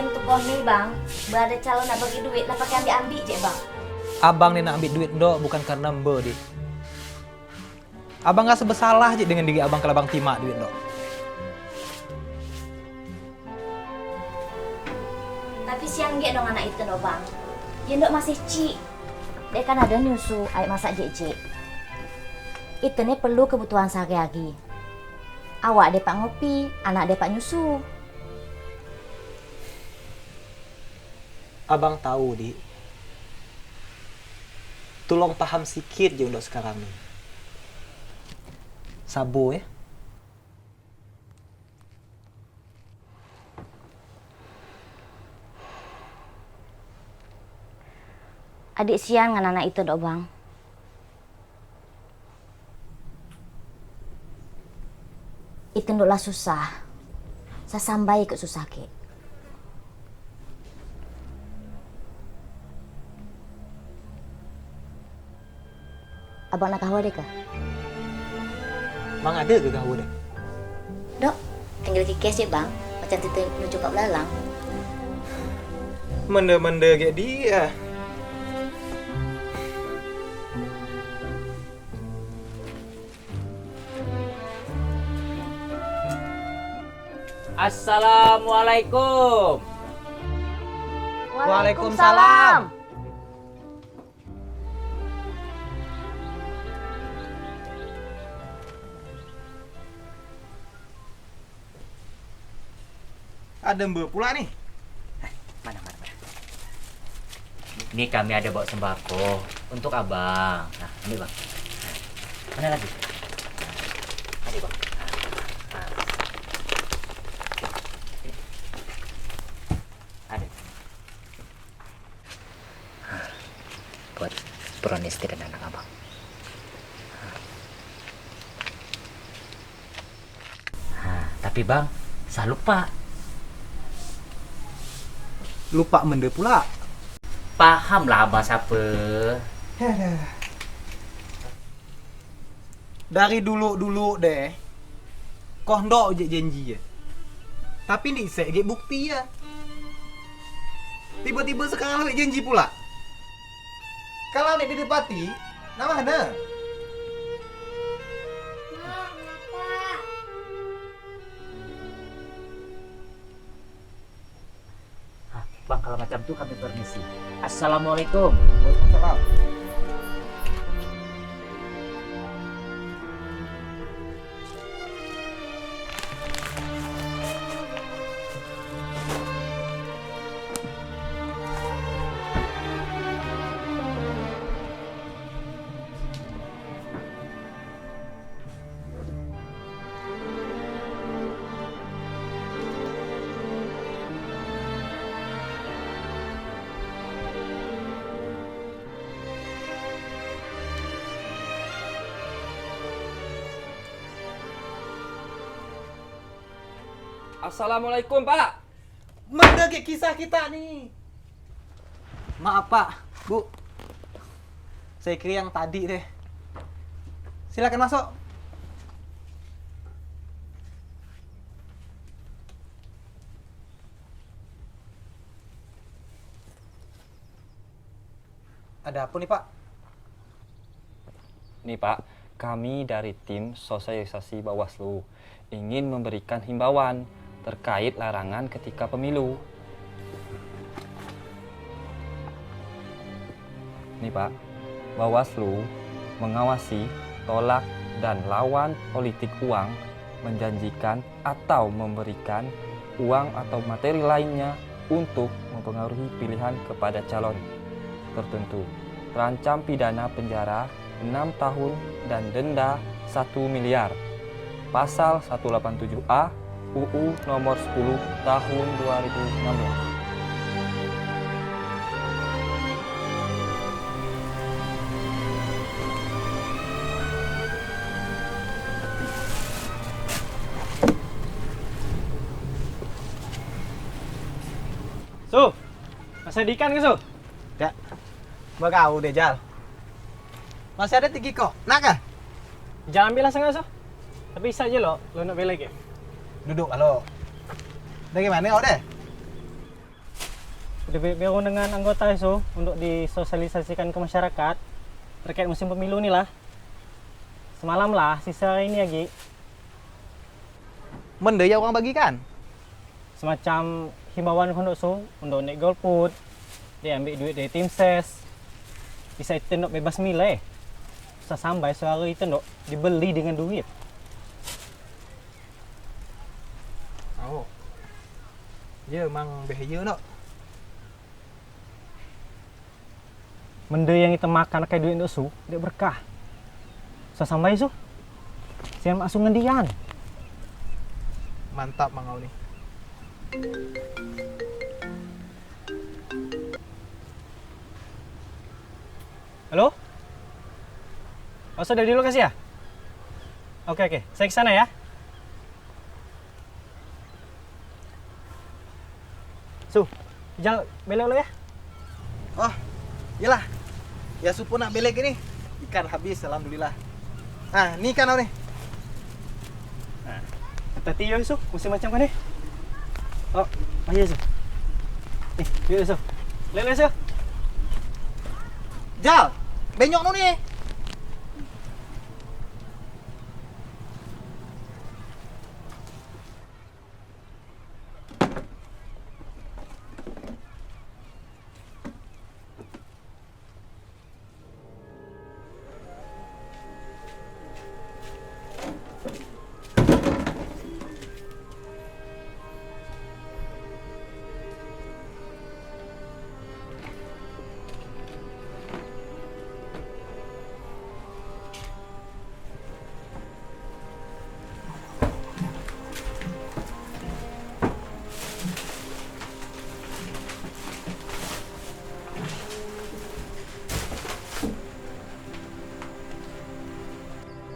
Macam tu kau ni bang, berada calon nak bagi duit, lah pakai ambil je bang. Abang ni nak ambil duit dok bukan karena mbe dik. Abang rasa bersalah je dengan diri abang kalau abang timak duit dok. Tapi siang dia dong anak itu dong bang. Dia dok masih cik. Dia kan ada nyusu air masak cik. Itu ni perlu kebutuhan sehari-hari. Awak dapat ngopi, anak dapat nyusu. Abang tahu dik. Tolong paham sikit je untuk sekarang ni. Sabar ya. Adik siang dengan anak itu dok bang. Itu ndoklah susah. Saya sampai ke susah ke. Abang nak kahwa deh ke? Bang ada ke kau dah? Dok, tinggal kikis je bang. Macam tu menuju kat belalang. Menda-menda kayak dia. Assalamualaikum. Waalaikumsalam. Ada mbe pula nih. Mana. Ini kami ada bawa sembako untuk abang. Nah, ini bang. Mana lagi? Ada bang. Ada. Buat brownies dan anak abang. Tapi bang, saya lupa. Lupa mende pula. Paham lah abang siapa. Dari dulu deh. Kau ndok je janji ya. Tapi ni saya get bukti ya. Tiba-tiba sekarang awak janji pula. Kalau nek didepati, nama mana? Bang, kalau macam tu kami permisi. Assalamualaikum. Waalaikumsalam. Assalamualaikum Pak. Mana ke kisah kita ni? Maaf Pak, Bu. Saya kira yang tadi deh. Silakan masuk. Ada apa nih Pak? Nih Pak, kami dari tim sosialisasi Bawaslu ingin memberikan himbauan terkait larangan ketika pemilu. Nih Pak, Bawaslu mengawasi, tolak, dan lawan politik uang, menjanjikan atau memberikan uang atau materi lainnya untuk mempengaruhi pilihan kepada calon tertentu. Terancam pidana penjara 6 tahun dan denda 1 miliar. Pasal 187A UU nomor 10 tahun 2016. Su, masih ada ikan ke Su? Ya. Bagau deh Jal. Masih ada 3 kok. Nak kah? Jangan ambil langsung Su. Tapi bisa aja lo nak beli ke? Duduk halo. Dari mana kau deh? Berunding dengan anggota itu untuk disosialisasikan ke masyarakat terkait musim pemilu nih lah. Semalam lah, sisa hari ini lagi. Mendaya orang bagikan. Semacam himbauan untuk naik golput, dia ambil duit dari tim ses. Bisa itu nak bebas milih. Bisa sampai suara itu nak dibeli dengan duit. Oh. Ya memang bahaya nak. Benda yang kita makan kayak duit untuk dia berkah. Bisa sampai saya masuk ngendian. Mantap mangau nih. Halo? Oh, sudah di lokasi ya? Oke. Saya ke sana ya. Jangan belok lo ya. Oh, iyalah. Ya supo nak belek ini. Ikan habis, alhamdulillah. Ah, ni ikan nih. Hati-hati ya, musim macam kan ni. Oh, ayo nih, yuk Lele Jal, benyok nu nih.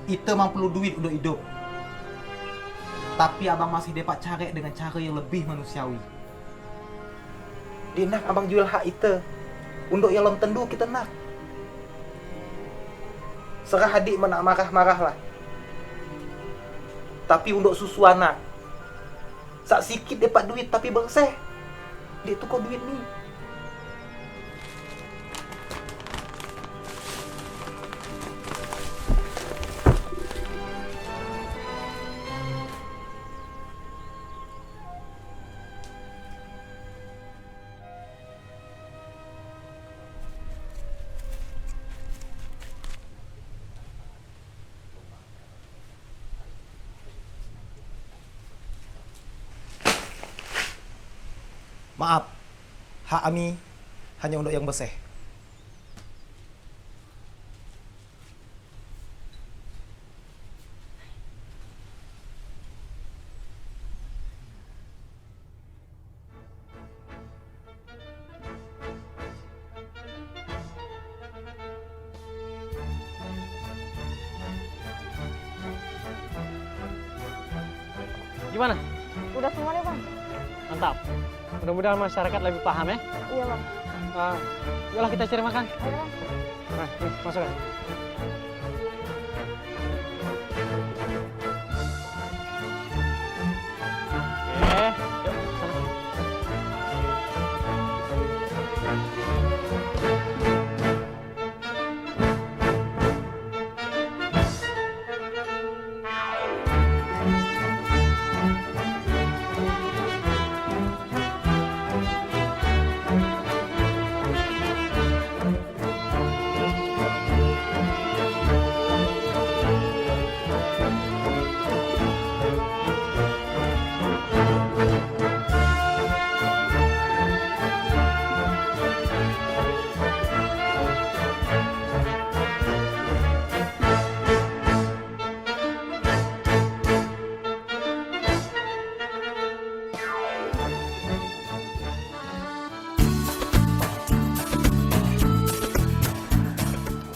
Kita memang perlu duit untuk hidup. Tapi abang masih dapat cari dengan cara yang lebih manusiawi. Dia nak abang jual hak kita. Untuk yang belum tentu kita nak. Serah adik nak marah-marah lah. Tapi untuk susu anak. Sak sikit dapat duit tapi bersih. Dia tukar duit ni. Maaf, hak Ami hanya untuk yang bersih. Gimana? Udah semua nih bang. Mantap. Mudah-mudahan masyarakat lebih paham ya. Iya bang. Yuklah kita cari makan. Ayo bang. Nah, nih, masukkan. Oke, yuk sana.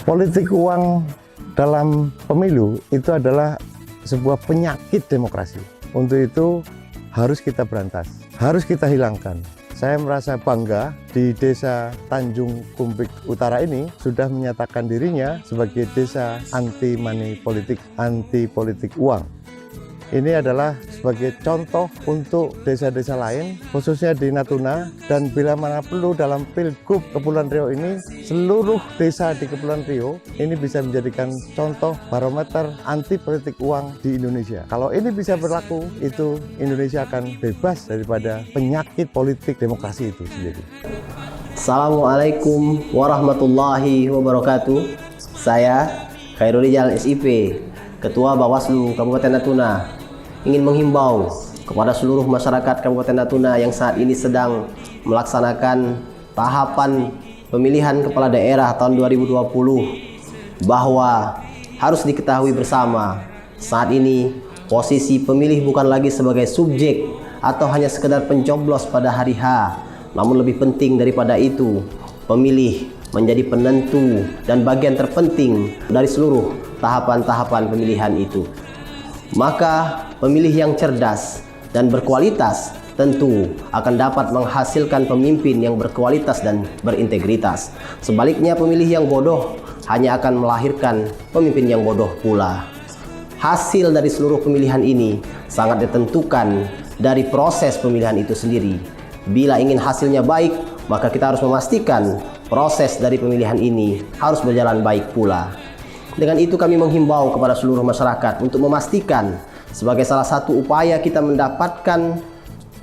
Politik uang dalam pemilu itu adalah sebuah penyakit demokrasi. Untuk itu harus kita berantas, harus kita hilangkan. Saya merasa bangga di desa Tanjung Kumbik Utara ini sudah menyatakan dirinya sebagai desa anti money politik, anti politik uang. Ini adalah sebagai contoh untuk desa-desa lain, khususnya di Natuna, dan bila mana perlu dalam Pilgub Kepulauan Riau ini, seluruh desa di Kepulauan Riau ini bisa menjadikan contoh barometer anti politik uang di Indonesia. Kalau ini bisa berlaku, itu Indonesia akan bebas daripada penyakit politik demokrasi itu sendiri. Assalamualaikum warahmatullahi wabarakatuh. Saya Khairul Rijal SIP, Ketua Bawaslu Kabupaten Natuna, ingin menghimbau kepada seluruh masyarakat Kabupaten Natuna yang saat ini sedang melaksanakan tahapan pemilihan kepala daerah tahun 2020 bahwa harus diketahui bersama saat ini posisi pemilih bukan lagi sebagai subjek atau hanya sekedar pencoblos pada hari H, namun lebih penting daripada itu, pemilih menjadi penentu dan bagian terpenting dari seluruh tahapan-tahapan pemilihan itu. Maka pemilih yang cerdas dan berkualitas tentu akan dapat menghasilkan pemimpin yang berkualitas dan berintegritas. Sebaliknya pemilih yang bodoh hanya akan melahirkan pemimpin yang bodoh pula. Hasil dari seluruh pemilihan ini sangat ditentukan dari proses pemilihan itu sendiri. Bila ingin hasilnya baik, maka kita harus memastikan proses dari pemilihan ini harus berjalan baik pula. Dengan itu kami menghimbau kepada seluruh masyarakat untuk memastikan sebagai salah satu upaya kita mendapatkan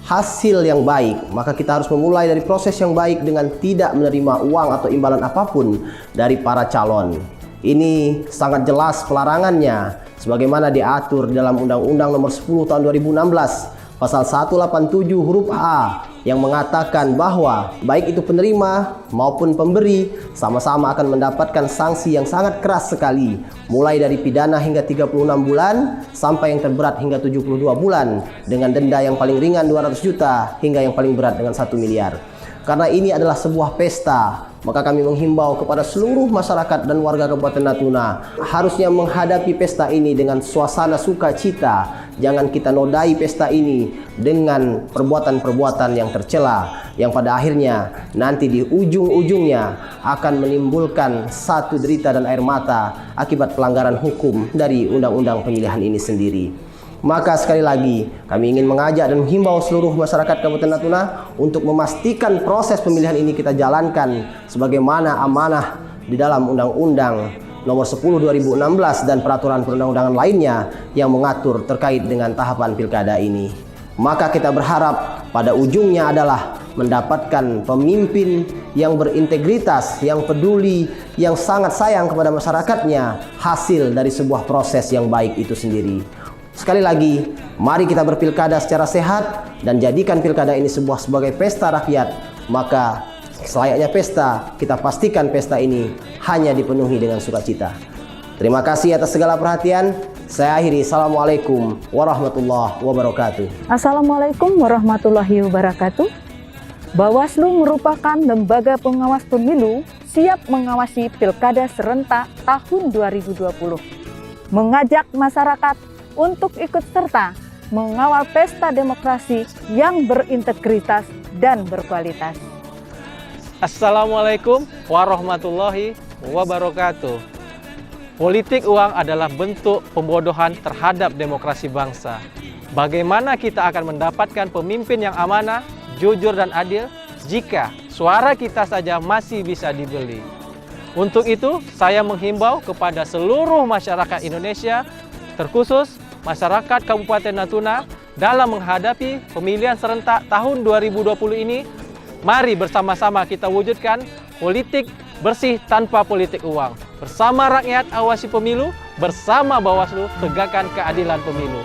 hasil yang baik, maka kita harus memulai dari proses yang baik dengan tidak menerima uang atau imbalan apapun dari para calon. Ini sangat jelas pelarangannya sebagaimana diatur dalam Undang-Undang Nomor 10 Tahun 2016 Pasal 187 huruf A yang mengatakan bahwa baik itu penerima maupun pemberi sama-sama akan mendapatkan sanksi yang sangat keras sekali, mulai dari pidana hingga 36 bulan sampai yang terberat hingga 72 bulan dengan denda yang paling ringan 200 juta hingga yang paling berat dengan 1 miliar. Karena ini adalah sebuah pesta, maka kami menghimbau kepada seluruh masyarakat dan warga Kabupaten Natuna harusnya menghadapi pesta ini dengan suasana sukacita. Jangan kita nodai pesta ini dengan perbuatan-perbuatan yang tercela, yang pada akhirnya nanti di ujung-ujungnya akan menimbulkan satu derita dan air mata akibat pelanggaran hukum dari undang-undang pemilihan ini sendiri. Maka sekali lagi kami ingin mengajak dan menghimbau seluruh masyarakat Kabupaten Natuna untuk memastikan proses pemilihan ini kita jalankan sebagaimana amanah di dalam Undang-Undang Nomor 10 2016 dan peraturan perundang-undangan lainnya yang mengatur terkait dengan tahapan pilkada ini. Maka kita berharap pada ujungnya adalah mendapatkan pemimpin yang berintegritas, yang peduli, yang sangat sayang kepada masyarakatnya, hasil dari sebuah proses yang baik itu sendiri. Sekali lagi, mari kita berpilkada secara sehat dan jadikan pilkada ini sebagai pesta rakyat. Maka selayaknya pesta, kita pastikan pesta ini hanya dipenuhi dengan sukacita. Terima kasih atas segala perhatian. Saya akhiri. Assalamualaikum warahmatullahi wabarakatuh. Assalamualaikum warahmatullahi wabarakatuh. Bawaslu merupakan lembaga pengawas pemilu siap mengawasi pilkada serentak tahun 2020. Mengajak masyarakat untuk ikut serta mengawal pesta demokrasi yang berintegritas dan berkualitas. Assalamualaikum warahmatullahi wabarakatuh. Politik uang adalah bentuk pembodohan terhadap demokrasi bangsa. Bagaimana kita akan mendapatkan pemimpin yang amanah, jujur dan adil jika suara kita saja masih bisa dibeli? Untuk itu, saya menghimbau kepada seluruh masyarakat Indonesia, terkhusus masyarakat Kabupaten Natuna, dalam menghadapi pemilihan serentak tahun 2020 ini, mari bersama-sama kita wujudkan politik bersih tanpa politik uang. Bersama rakyat awasi pemilu, bersama Bawaslu tegakkan keadilan pemilu.